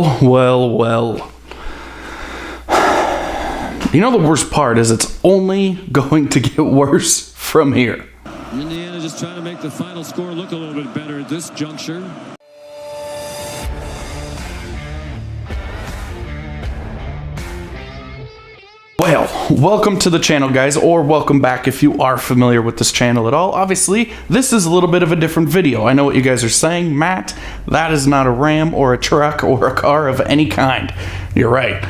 Well. You know the worst part is it's only going to get worse from here. Indiana just trying to make the final score look a little bit better at this juncture. Well, welcome to the channel, guys, or welcome back if you are familiar with this channel at all. Obviously, this is a little bit of a different video. I know what you guys are saying. Matt, that is not a Ram or a truck or a car of any kind. You're right.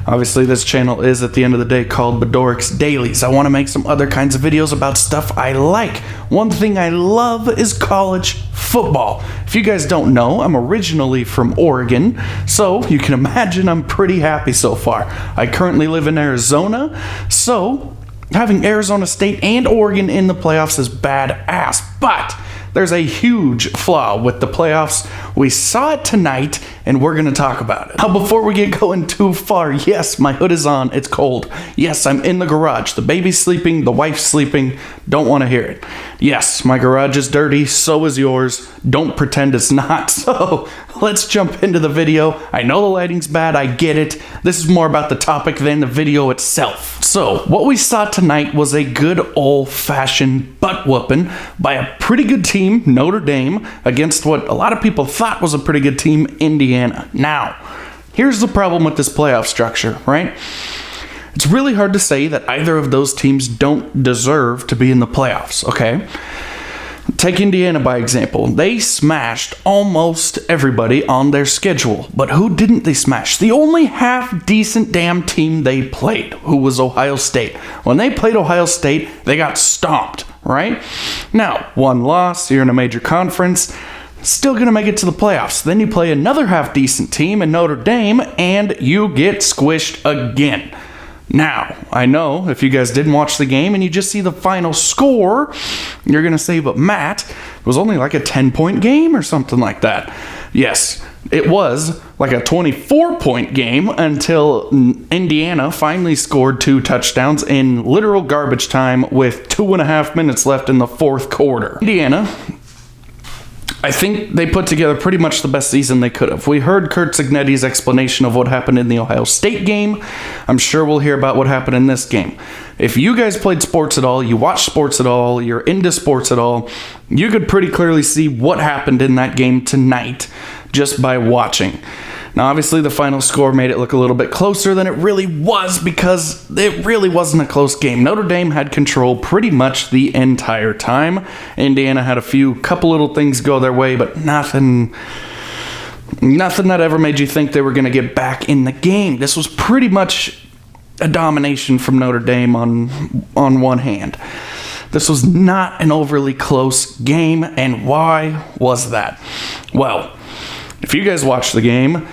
Obviously, this channel is, at the end of the day, called Bedoric's Dailies. I want to make some other kinds of videos about stuff I like. One thing I love is college football. If you guys don't know, I'm originally from Oregon, so you can imagine I'm pretty happy so far. I currently live in Arizona, so having Arizona State and Oregon in the playoffs is badass, but there's a huge flaw with the playoffs. We saw it tonight, and we're going to talk about it. Now, before we get going too far, yes, my hood is on. It's cold. Yes, I'm in the garage. The baby's sleeping. The wife's sleeping. Don't want to hear it. Yes, my garage is dirty. So is yours. Don't pretend it's not. So let's jump into the video. I know the lighting's bad. I get it. This is more about the topic than the video itself. So what we saw tonight was a good old-fashioned butt-whooping by a pretty good team, Notre Dame, against what a lot of people thought was a pretty good team, Indiana. Now, here's the problem with this playoff structure, right? It's really hard to say that either of those teams don't deserve to be in the playoffs, okay? Take Indiana by example. They smashed almost everybody on their schedule. But who didn't they smash? The only half-decent damn team they played, who was Ohio State. When they played Ohio State, they got stomped, right? Now, one loss, you're in a major conference, still going to make it to the playoffs. Then you play another half-decent team in Notre Dame, and you get squished again. Now, I know if you guys didn't watch the game and you just see the final score, you're going to say, but Matt, it was only like a 10-point game or something like that. Yes, it was like a 24-point game until Indiana finally scored 2 touchdowns in literal garbage time with 2.5 minutes left in the fourth quarter. Indiana, I think they put together pretty much the best season they could have. We heard Curt Cignetti's explanation of what happened in the Ohio State game. I'm sure we'll hear about what happened in this game. If you guys played sports at all, you watch sports at all, you're into sports at all, you could pretty clearly see what happened in that game tonight just by watching. Now, obviously, the final score made it look a little bit closer than it really was because it really wasn't a close game. Notre Dame had control pretty much the entire time. Indiana had a couple little things go their way, but nothing that ever made you think they were going to get back in the game. This was pretty much a domination from Notre Dame on one hand. This was not an overly close game, and why was that? Well, if you guys watched the game,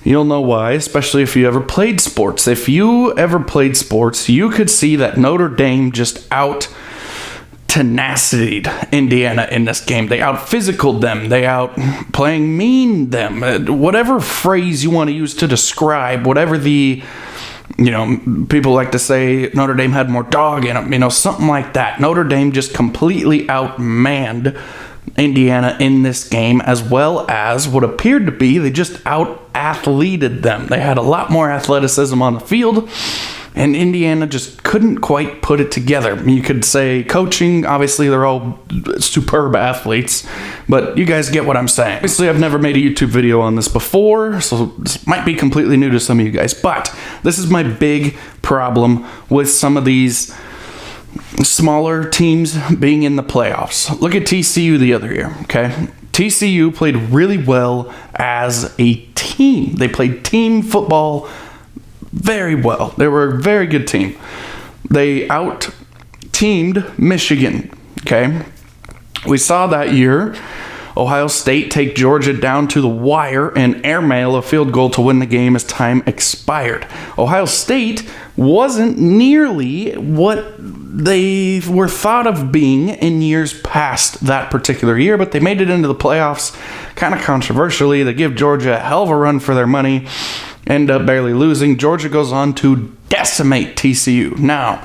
you'll know why, especially if you ever played sports. If you ever played sports, you could see that Notre Dame just out-tenacitied Indiana in this game. They out-physicaled them. They out-playing mean them. Whatever phrase you want to use to describe, whatever the, people like to say Notre Dame had more dog in them, something like that. Notre Dame just completely outmanned Indiana in this game, as well as what appeared to be they just out-athleted them. They had a lot more athleticism on the field, and Indiana just couldn't quite put it together. You could say coaching, obviously they're all superb athletes, but you guys get what I'm saying. Obviously, I've never made a YouTube video on this before, so this might be completely new to some of you guys, but this is my big problem with some of these smaller teams being in the playoffs. Look at TCU the other year, okay? TCU played really well as a team. They played team football very well. They were a very good team. They out-teamed Michigan, okay? We saw that year Ohio State take Georgia down to the wire and airmail a field goal to win the game as time expired. Ohio State wasn't nearly what they were thought of being in years past that particular year, but they made it into the playoffs kind of controversially. They give Georgia a hell of a run for their money, end up barely losing. Georgia goes on to decimate TCU. Now,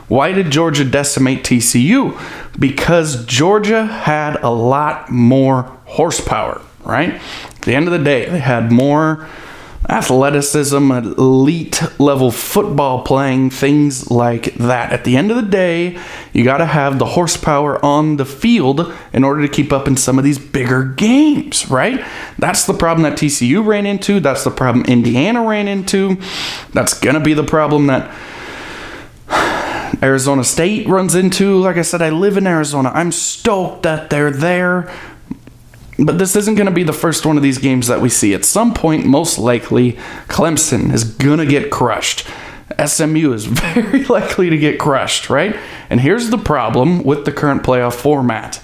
why did Georgia decimate TCU? Because Georgia had a lot more horsepower, right? At the end of the day, they had more athleticism, elite level football playing, things like that. At the end of the day, you got to have the horsepower on the field in order to keep up in some of these bigger games, right? That's the problem that TCU ran into. That's the problem Indiana ran into. That's going to be the problem that Arizona State runs into. Like I said, I live in Arizona. I'm stoked that they're there. But this isn't going to be the first one of these games that we see. At some point, most likely, Clemson is going to get crushed. SMU is very likely to get crushed, right? And here's the problem with the current playoff format.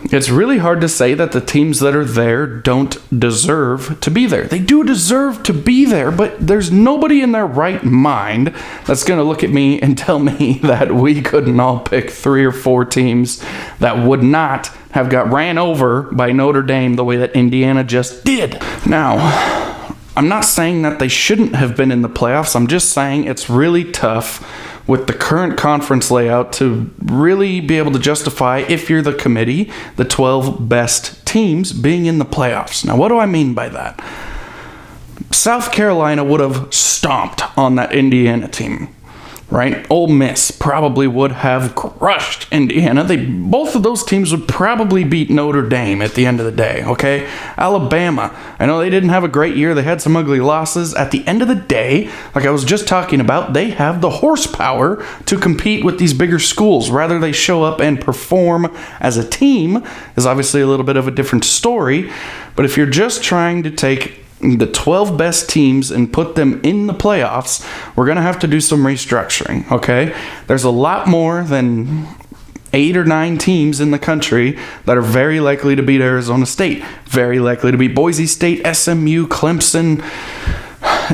It's really hard to say that the teams that are there don't deserve to be there. They do deserve to be there, but there's nobody in their right mind that's going to look at me and tell me that we couldn't all pick 3 or 4 teams that would not have got ran over by Notre Dame the way that Indiana just did. Now, I'm not saying that they shouldn't have been in the playoffs. I'm just saying it's really tough with the current conference layout to really be able to justify, if you're the committee, the 12 best teams being in the playoffs. Now, what do I mean by that? South Carolina would have stomped on that Indiana team, right? Ole Miss probably would have crushed Indiana. Both of those teams would probably beat Notre Dame at the end of the day, okay? Alabama, I know they didn't have a great year. They had some ugly losses. At the end of the day, like I was just talking about, they have the horsepower to compete with these bigger schools. Rather they show up and perform as a team is obviously a little bit of a different story. But if you're just trying to take the 12 best teams and put them in the playoffs, we're going to have to do some restructuring, okay? There's a lot more than 8 or 9 teams in the country that are very likely to beat Arizona State, very likely to beat Boise State, SMU, Clemson,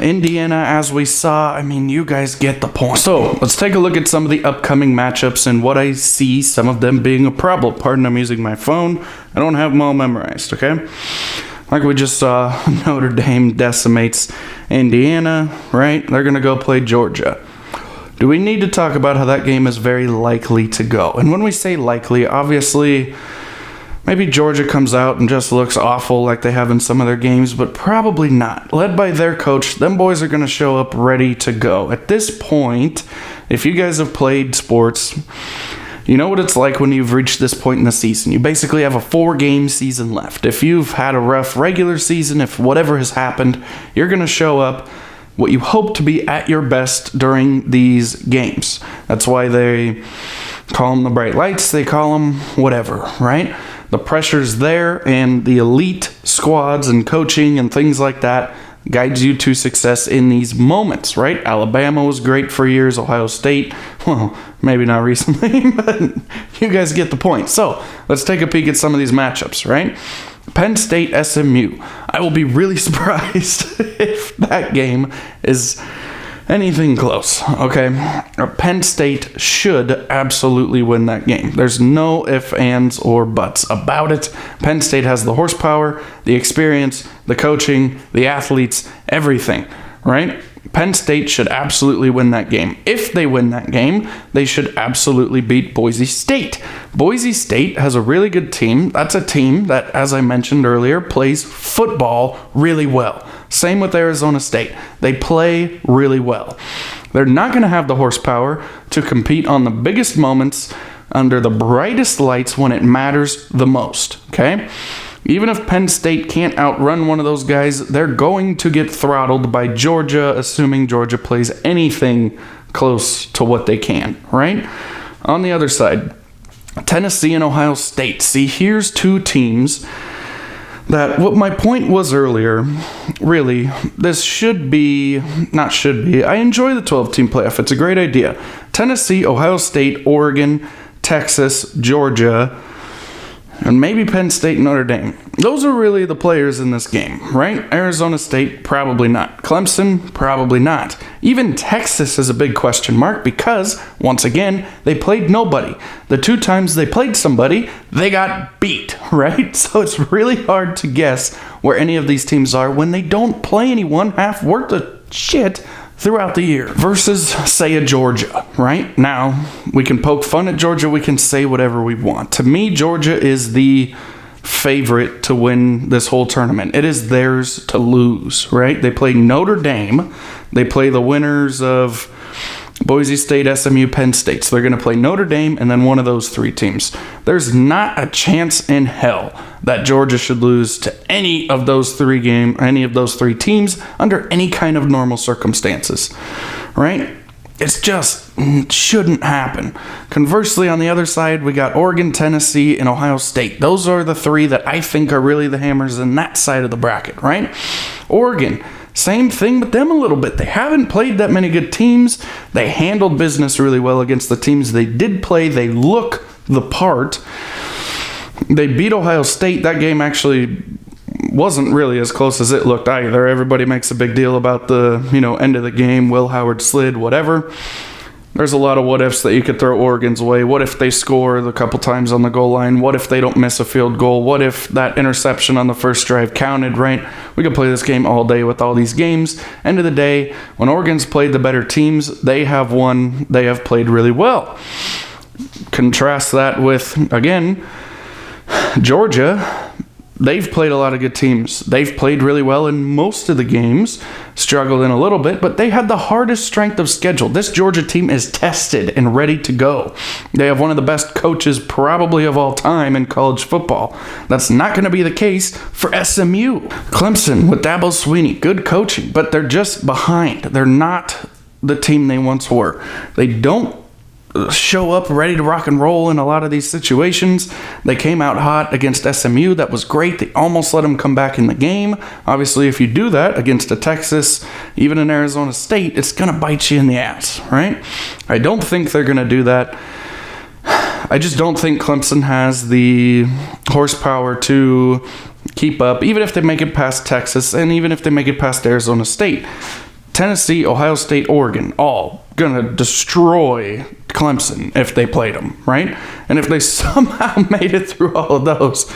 Indiana, as we saw. I mean, you guys get the point. So let's take a look at some of the upcoming matchups and what I see some of them being a problem. Pardon, I'm using my phone. I don't have them all memorized, okay? Like we just saw, Notre Dame decimates Indiana, right? They're going to go play Georgia. Do we need to talk about how that game is very likely to go? And when we say likely, obviously, maybe Georgia comes out and just looks awful like they have in some of their games, but probably not. Led by their coach, them boys are going to show up ready to go. At this point, if you guys have played sports, you know what it's like when you've reached this point in the season. You basically have a 4-game season left. If you've had a rough regular season, if whatever has happened, you're going to show up what you hope to be at your best during these games. That's why they call them the bright lights. They call them whatever, right? The pressure's there, and the elite squads and coaching and things like that guides you to success in these moments, right? Alabama was great for years. Ohio State, well, maybe not recently, but you guys get the point. So let's take a peek at some of these matchups, right? Penn State, SMU. I will be really surprised if that game is anything close, okay? Penn State should absolutely win that game. There's no ifs, ands, or buts about it. Penn State has the horsepower, the experience, the coaching, the athletes, everything, right? Penn State should absolutely win that game. If they win that game, they should absolutely beat Boise State. Boise State has a really good team. That's a team that, as I mentioned earlier, plays football really well. Same with Arizona State. They play really well. They're not going to have the horsepower to compete on the biggest moments under the brightest lights when it matters the most, okay? Even if Penn State can't outrun one of those guys, they're going to get throttled by Georgia, assuming Georgia plays anything close to what they can, right? On the other side, Tennessee and Ohio State. See, here's 2 teams that, what my point was earlier, really, this should be, not should be, I enjoy the 12-team playoff. It's a great idea. Tennessee, Ohio State, Oregon, Texas, Georgia, and maybe Penn State and Notre Dame. Those are really the players in this game, right? Arizona State, probably not. Clemson, probably not. Even Texas is a big question mark because, once again, they played nobody. The 2 times they played somebody, they got beat, right? So it's really hard to guess where any of these teams are when they don't play anyone half worth of shit throughout the year versus, say, a Georgia, right? Now, we can poke fun at Georgia. We can say whatever we want. To me, Georgia is the favorite to win this whole tournament. It is theirs to lose, right? They play Notre Dame. They play the winners of Boise State, SMU, Penn State. So they're going to play Notre Dame and then one of those three teams. There's not a chance in hell that Georgia should lose to any of those three teams under any kind of normal circumstances, right? It's just shouldn't happen. Conversely, on the other side, we got Oregon, Tennessee, and Ohio State. Those are the three that I think are really the hammers in that side of the bracket, right? Oregon, same thing with them a little bit. They haven't played that many good teams. They handled business really well against the teams they did play. They look the part. They beat Ohio State. That game actually wasn't really as close as it looked either. Everybody makes a big deal about the, end of the game. Will Howard slid, whatever. There's a lot of what ifs that you could throw Oregon's way. What if they score a couple times on the goal line? What if they don't miss a field goal? What if that interception on the first drive counted, right? We could play this game all day with all these games. End of the day, when Oregon's played the better teams, they have won. They have played really well. Contrast that with, again, Georgia. They've played a lot of good teams. They've played really well in most of the games, struggled in a little bit, but they had the hardest strength of schedule. This Georgia team is tested and ready to go. They have one of the best coaches probably of all time in college football. That's not going to be the case for SMU. Clemson with Dabo Swinney, good coaching, but they're just behind. They're not the team they once were. They don't show up ready to rock and roll in a lot of these situations. They came out hot against SMU. That was great. They almost let them come back in the game. Obviously, if you do that against a Texas, even an Arizona State, it's going to bite you in the ass, right? I don't think they're going to do that. I just don't think Clemson has the horsepower to keep up, even if they make it past Texas and even if they make it past Arizona State. Tennessee, Ohio State, Oregon, all going to destroy Clemson if they played them, right? And if they somehow made it through all of those,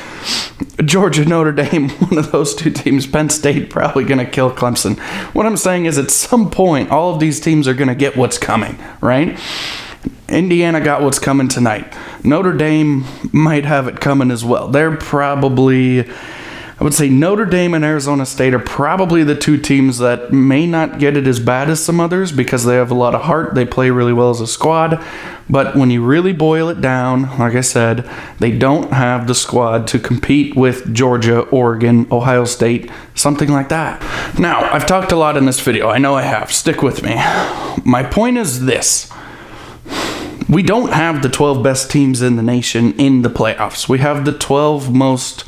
Georgia, Notre Dame, one of those two teams, Penn State, probably going to kill Clemson. What I'm saying is at some point, all of these teams are going to get what's coming, right? Indiana got what's coming tonight. Notre Dame might have it coming as well. They're probably, I would say Notre Dame and Arizona State are probably the two teams that may not get it as bad as some others because they have a lot of heart. They play really well as a squad. But when you really boil it down, like I said, they don't have the squad to compete with Georgia, Oregon, Ohio State, something like that. Now, I've talked a lot in this video. I know I have. Stick with me. My point is this. We don't have the 12 best teams in the nation in the playoffs. We have the 12 most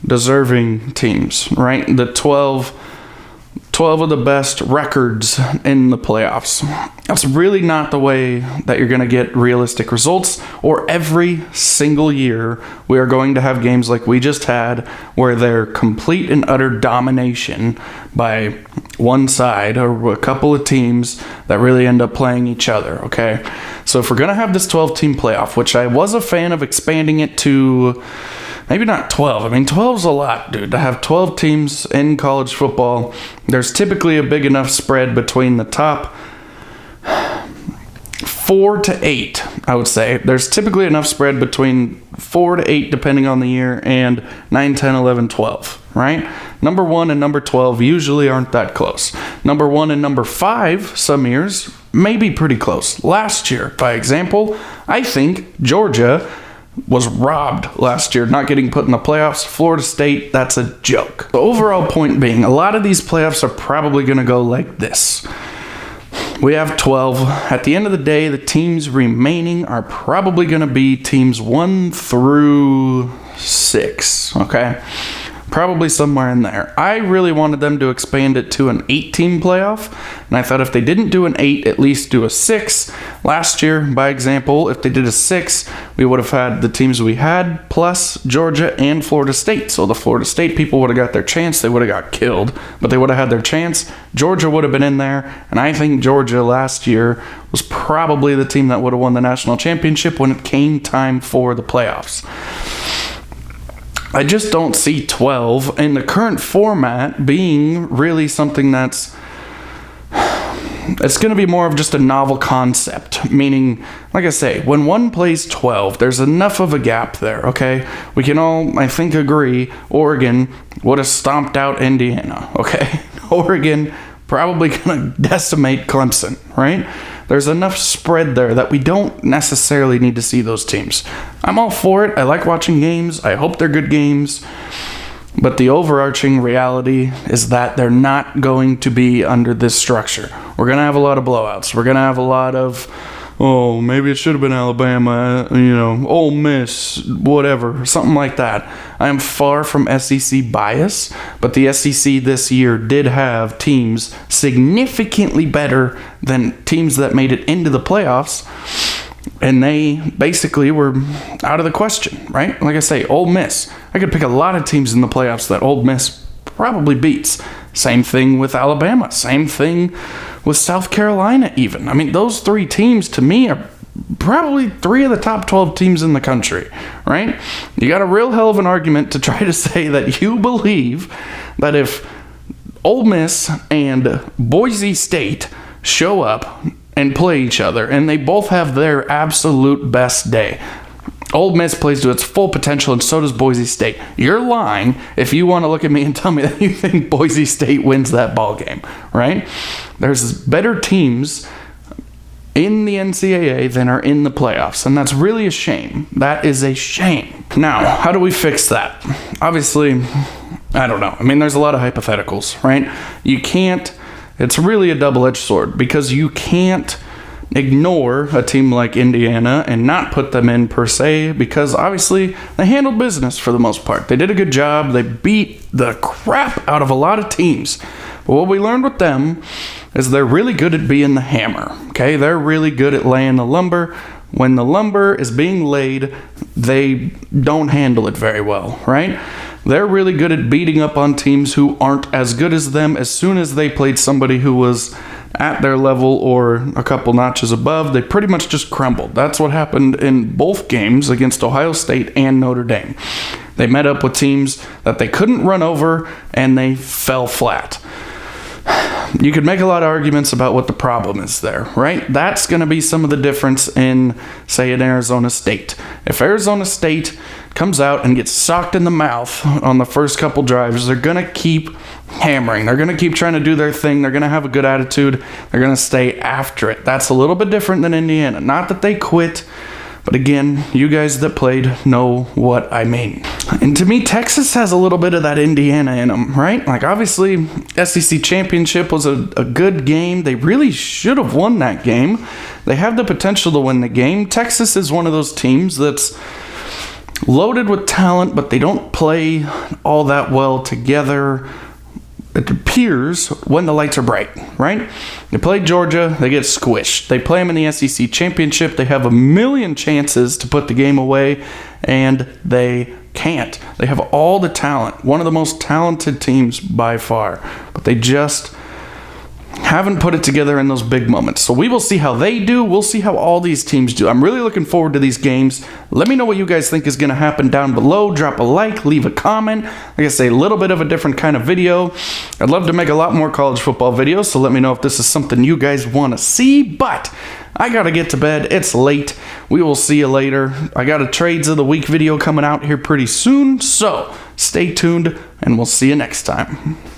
deserving teams, right? The 12 of the best records in the playoffs. That's really not the way that you're going to get realistic results, or every single year we are going to have games like we just had where they're complete and utter domination by one side or a couple of teams that really end up playing each other, okay? So if we're going to have this 12-team playoff, which I was a fan of expanding it to maybe not 12. I mean, 12's a lot, dude. To have 12 teams in college football, there's typically a big enough spread between the top 4 to 8, I would say. There's typically enough spread between 4 to 8, depending on the year, and 9, 10, 11, 12, right? Number 1 and number 12 usually aren't that close. Number 1 and number 5, some years, may be pretty close. Last year, by example, I think Georgia was robbed last year, not getting put in the playoffs. Florida State, that's a joke. The overall point being, a lot of these playoffs are probably going to go like this. We have 12. At the end of the day, the teams remaining are probably going to be teams 1 through 6, okay? Probably somewhere in there. I really wanted them to expand it to an 8-team playoff, and I thought if they didn't do an 8, at least do a 6. Last year, by example, if they did a 6, we would have had the teams we had, plus Georgia and Florida State. So the Florida State people would have got their chance. They would have got killed, but they would have had their chance. Georgia would have been in there, and I think Georgia last year was probably the team that would have won the national championship when it came time for the playoffs. I just don't see 12 in the current format being really something that's it's going to be more of just a novel concept, meaning, like I say, when one plays 12, there's enough of a gap there, okay? We can all, I think, agree Oregon would have stomped out Indiana, okay? Oregon probably going to decimate Clemson, right? There's enough spread there that we don't necessarily need to see those teams. I'm all for it. I like watching games. I hope they're good games. But the overarching reality is that they're not going to be under this structure. We're going to have a lot of blowouts. We're going to have a lot of, oh, maybe it should have been Alabama, Ole Miss, whatever, something like that. I am far from SEC bias, but the SEC this year did have teams significantly better than teams that made it into the playoffs. And they basically were out of the question, right? Like I say, Ole Miss. I could pick a lot of teams in the playoffs that Ole Miss probably beats. Same thing with Alabama. Same thing with South Carolina even. I mean, those three teams to me are probably three of the top 12 teams in the country, right? You got a real hell of an argument to try to say that you believe that if Ole Miss and Boise State show up and play each other, and they both have their absolute best day, Ole Miss plays to its full potential, and so does Boise State. You're lying if you want to look at me and tell me that you think Boise State wins that ball game, right? There's better teams in the NCAA than are in the playoffs, and that's really a shame. That is a shame. Now, how do we fix that? Obviously, I don't know. I mean, there's a lot of hypotheticals, right? You can't. It's really a double-edged sword because you can't ignore a team like Indiana and not put them in per se, because obviously they handled business for the most part. They did a good job. They beat the crap out of a lot of teams. But what we learned with them is they're really good at being the hammer, okay? They're really good at laying the lumber. When the lumber is being laid, they don't handle it very well, right? They're really good at beating up on teams who aren't as good as them. As soon as they played somebody who was at their level or a couple notches above, they pretty much just crumbled. That's what happened in both games against Ohio State and Notre Dame. They met up with teams that they couldn't run over, and they fell flat. You could make a lot of arguments about what the problem is there, right? That's going to be some of the difference in, say, an Arizona State. If Arizona State comes out and gets socked in the mouth on the first couple drives, they're going to keep hammering. They're going to keep trying to do their thing. They're going to have a good attitude. They're going to stay after it. That's a little bit different than Indiana. Not that they quit, but again, you guys that played know what I mean. And to me, Texas has a little bit of that Indiana in them, right? Like, obviously, SEC Championship was a good game. They really should have won that game. They have the potential to win the game. Texas is one of those teams that's loaded with talent, but they don't play all that well together, it appears, when the lights are bright, right? They play Georgia, they get squished. They play them in the SEC Championship, they have a million chances to put the game away, and they can't. They have all the talent, one of the most talented teams by far, but they just haven't put it together in those big moments. So we will see how they do. We'll see how all these teams do. I'm really looking forward to these games. Let me know what you guys think is going to happen down below. Drop a like, leave a comment. Like I say, a little bit of a different kind of video. I'd love to make a lot more college football videos, so let me know if this is something you guys want to see. But I got to get to bed. It's late. We will see you later. I got a Trades of the Week video coming out here pretty soon, so stay tuned, and we'll see you next time.